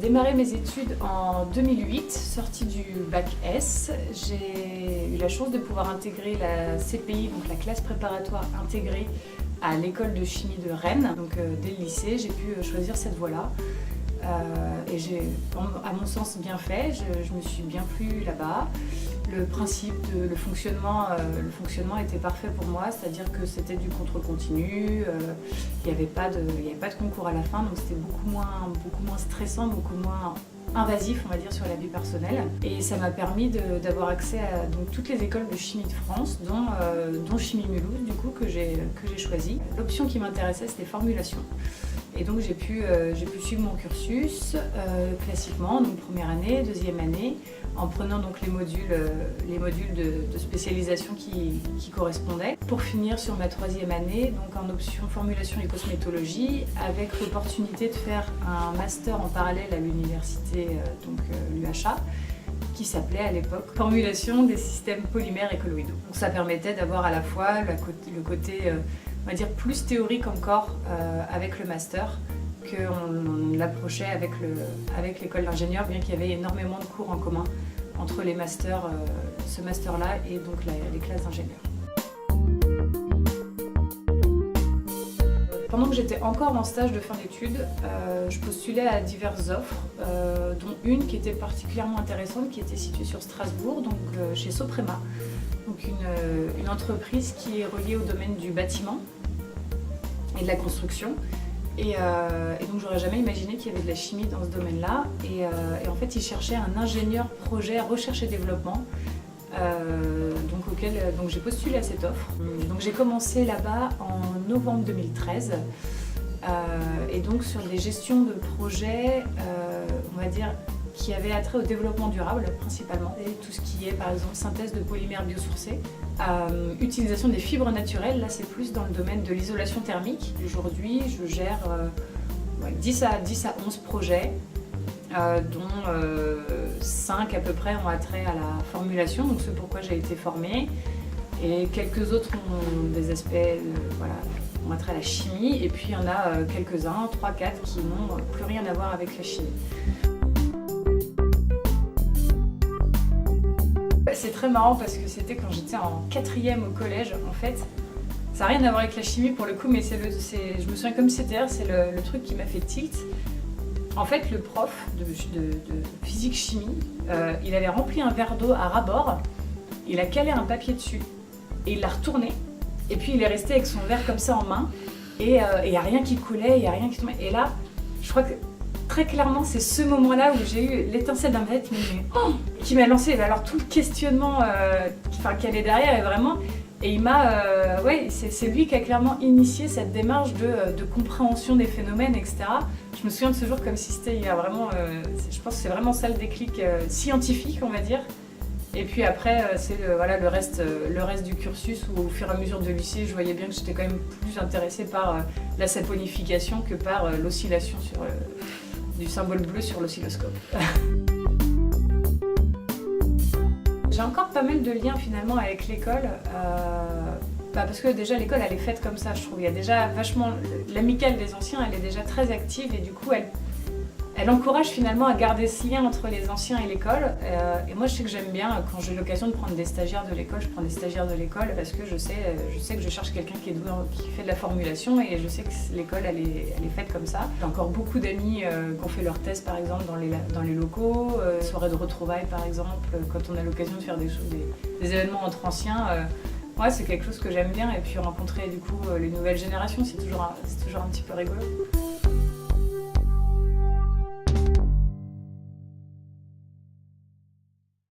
démarré mes études en 2008, sortie du bac S. J'ai eu la chance de pouvoir intégrer la CPI, donc la classe préparatoire intégrée à l'école de chimie de Rennes. Donc dès le lycée, j'ai pu choisir cette voie-là. Et j'ai, à mon sens, bien fait. Je me suis bien plu là-bas. Le principe, le fonctionnement était parfait pour moi, c'est-à-dire que c'était du contrôle continu, il n'y avait pas de concours à la fin, donc c'était beaucoup moins stressant, beaucoup moins invasif, on va dire, sur la vie personnelle. Et ça m'a permis d'avoir accès à donc, toutes les écoles de chimie de France, dont Chimie Mulhouse, du coup, que j'ai choisi. L'option qui m'intéressait, c'était formulation. Et donc j'ai pu suivre mon cursus classiquement, donc première année, deuxième année, en prenant donc les modules de spécialisation qui correspondaient. Pour finir sur ma troisième année, donc en option formulation et cosmétologie, avec l'opportunité de faire un master en parallèle à l'université, l'UHA, qui s'appelait à l'époque Formulation des systèmes polymères et colloïdaux. Donc ça permettait d'avoir à la fois le côté on va dire plus théorique encore avec le master qu'on l'approchait avec l'école d'ingénieur, bien qu'il y avait énormément de cours en commun entre les masters, ce master-là et donc les classes d'ingénieurs. Pendant que j'étais encore en stage de fin d'études, je postulais à diverses offres, dont une qui était particulièrement intéressante, qui était située sur Strasbourg, donc chez Soprema, donc une entreprise qui est reliée au domaine du bâtiment et de la construction. Et donc j'aurais jamais imaginé qu'il y avait de la chimie dans ce domaine-là. Et en fait, ils cherchaient un ingénieur projet recherche et développement, donc j'ai postulé à cette offre. Donc j'ai commencé là-bas en novembre 2013, et donc sur des gestions de projets, on va dire, qui avaient attrait au développement durable principalement, et tout ce qui est par exemple synthèse de polymères biosourcés, utilisation des fibres naturelles, là c'est plus dans le domaine de l'isolation thermique. Aujourd'hui je gère 10 à 11 projets, dont 5 à peu près ont attrait à la formulation, donc ce pourquoi j'ai été formée, et quelques autres ont des aspects ont attrait à la chimie, et puis il y en a quelques-uns, 3-4 qui n'ont plus rien à voir avec la chimie. C'est très marrant parce que c'était quand j'étais en 4e au collège, en fait. Ça n'a rien à voir avec la chimie pour le coup, mais je me souviens comme si c'était hier, c'est le truc qui m'a fait tilt. En fait, le prof de physique-chimie, il avait rempli un verre d'eau à ras-bord, il a calé un papier dessus, et il l'a retourné, et puis il est resté avec son verre comme ça en main, et il n'y a rien qui coulait, il n'y a rien qui tombait. Et là, je crois que très clairement, c'est ce moment-là où j'ai eu l'étincelle d'un verre qui m'a lancé. Et alors tout le questionnement qui allait derrière, et vraiment, et il m'a, c'est lui qui a clairement initié cette démarche de compréhension des phénomènes, etc. Je me souviens de ce jour comme si c'était il y a vraiment, je pense que c'est vraiment ça le déclic scientifique, on va dire. Et puis après, c'est le reste du cursus où au fur et à mesure de lycée, je voyais bien que j'étais quand même plus intéressée par la saponification que par l'oscillation du symbole bleu sur l'oscilloscope. J'ai encore pas mal de liens finalement avec l'école, parce que déjà l'école elle est faite comme ça, je trouve. Il y a déjà vachement, l'amicale des anciens elle est déjà très active, et du coup elle encourage finalement à garder ce lien entre les anciens et l'école. Et moi je sais que j'aime bien, quand j'ai l'occasion de prendre des stagiaires de l'école, je prends des stagiaires de l'école parce que je sais que je cherche quelqu'un qui est doué, qui fait de la formulation, et je sais que l'école elle est faite comme ça. J'ai encore beaucoup d'amis qui ont fait leur thèse par exemple dans les locaux, soirées de retrouvailles par exemple, quand on a l'occasion de faire des événements entre anciens. Ouais, c'est quelque chose que j'aime bien, et puis rencontrer du coup les nouvelles générations, c'est toujours un petit peu rigolo.